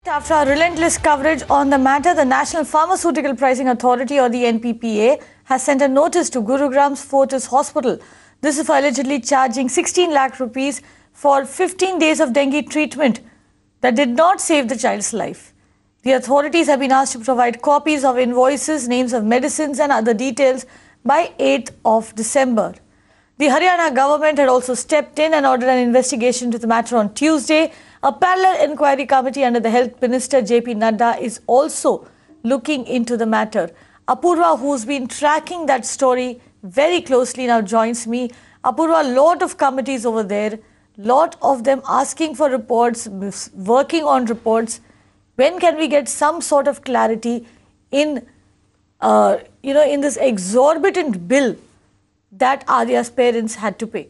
After our relentless coverage on the matter, the National Pharmaceutical Pricing Authority, or the NPPA, has sent a notice to Gurugram's Fortis Hospital. This is for allegedly charging 16 lakh rupees for 15 days of dengue treatment that did not save the child's life. The authorities have been asked to provide copies of invoices, names of medicines and other details by 8th of December. The Haryana government had also stepped in and ordered an investigation into the matter on Tuesday. A parallel inquiry committee under the Health Minister J.P. Nadda is also looking into the matter. Apurva, who's been tracking that story very closely, now joins me. Apurva, a lot of committees over there, lot of them asking for reports, working on reports. When can we get some sort of clarity in, in this exorbitant bill that Adya's parents had to pay?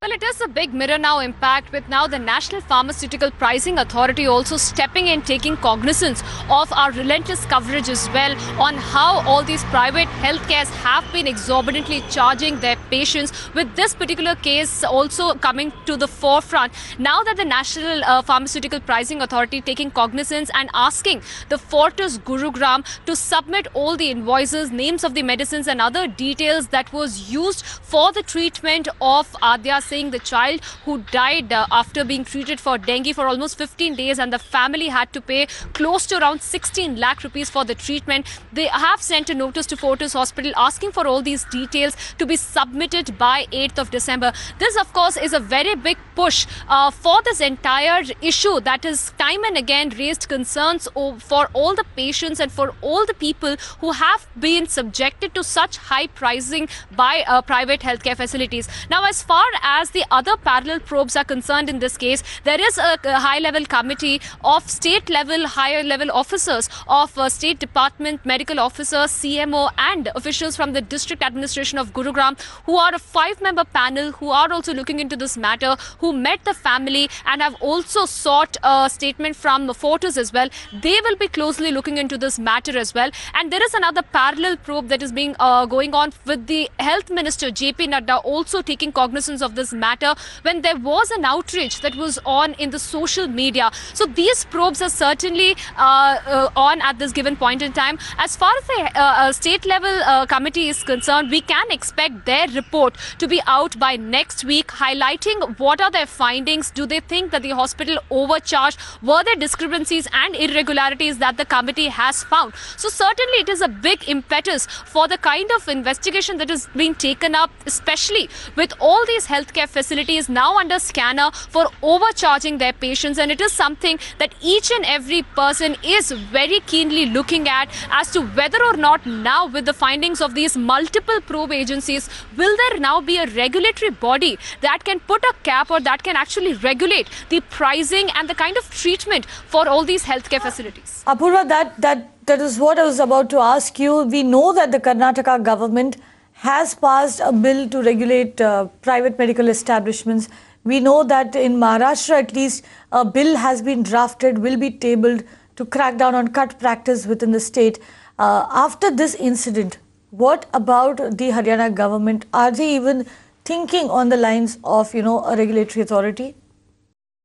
Well, it is a big mirror now impact, with now the National Pharmaceutical Pricing Authority also stepping in, taking cognizance of our relentless coverage as well on how all these private healthcares have been exorbitantly charging their patients, with this particular case also coming to the forefront. Now that the National Pharmaceutical Pricing Authority taking cognizance and asking the Fortis Gurugram to submit all the invoices, names of the medicines and other details that was used for the treatment of Adya, saying the child who died after being treated for dengue for almost 15 days, and the family had to pay close to around 16 lakh rupees for the treatment. They have sent a notice to Fortis Hospital asking for all these details to be submitted by 8th of December. This, of course, is a very big push for this entire issue that has time and again raised concerns for all the patients and for all the people who have been subjected to such high pricing by private healthcare facilities. Now, as far as the other parallel probes are concerned in this case, there is a high-level committee of state-level, higher-level officers of State Department, medical officers, CMO and officials from the district administration of Gurugram, who are a 5-member panel who are also looking into this matter, who met the family and have also sought a statement from Fortis as well. They will be closely looking into this matter as well. And there is another parallel probe that is being going on with the Health Minister J.P. Nadda also taking cognizance of this matter when there was an outrage that was on in the social media. So these probes are certainly on at this given point in time. As far as the state level committee is concerned, we can expect their report to be out by next week, highlighting what are their findings. Do they think that the hospital overcharged? Were there discrepancies and irregularities that the committee has found? So certainly it is a big impetus for the kind of investigation that is being taken up, especially with all these healthcare facilities now under scanner for overcharging their patients. And it is something that each and every person is very keenly looking at as to whether or not now, with the findings of these multiple probe agencies, will there now be a regulatory body that can put a cap or that can actually regulate the pricing and the kind of treatment for all these healthcare facilities? Apurva, that is what I was about to ask you. We know that the Karnataka government has passed a bill to regulate private medical establishments. We know that in Maharashtra, at least, a bill has been drafted, will be tabled to crack down on cut practice within the state. After this incident, what about the Haryana government? Are they even thinking on the lines of, a regulatory authority?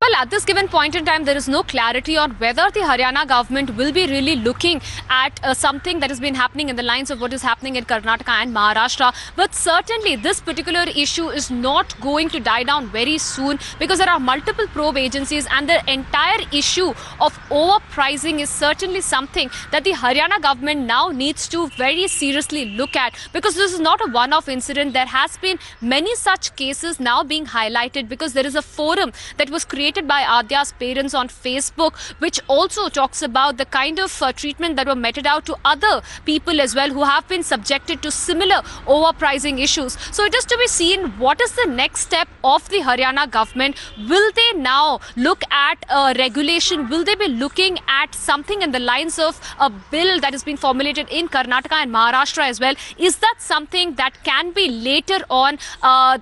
Well, at this given point in time, there is no clarity on whether the Haryana government will be really looking at something that has been happening in the lines of what is happening in Karnataka and Maharashtra. But certainly this particular issue is not going to die down very soon, because there are multiple probe agencies, and the entire issue of overpricing is certainly something that the Haryana government now needs to very seriously look at, because this is not a one-off incident. There has been many such cases now being highlighted, because there is a forum that was created by Adya's parents on Facebook, which also talks about the kind of treatment that were meted out to other people as well who have been subjected to similar overpricing issues. So it is to be seen what is the next step of the Haryana government. Will they now look at regulation? Will they be looking at something in the lines of a bill that has been formulated in Karnataka and Maharashtra as well? Is that something that can be later on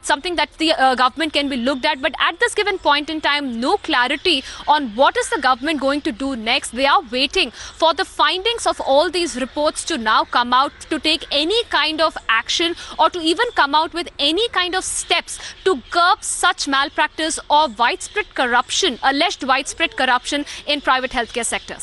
something that the government can be looked at? But at this given point in time, no clarity on what is the government going to do next. They are waiting for the findings of all these reports to now come out to take any kind of action, or to even come out with any kind of steps to curb such malpractice or widespread corruption, alleged widespread corruption in private healthcare sectors.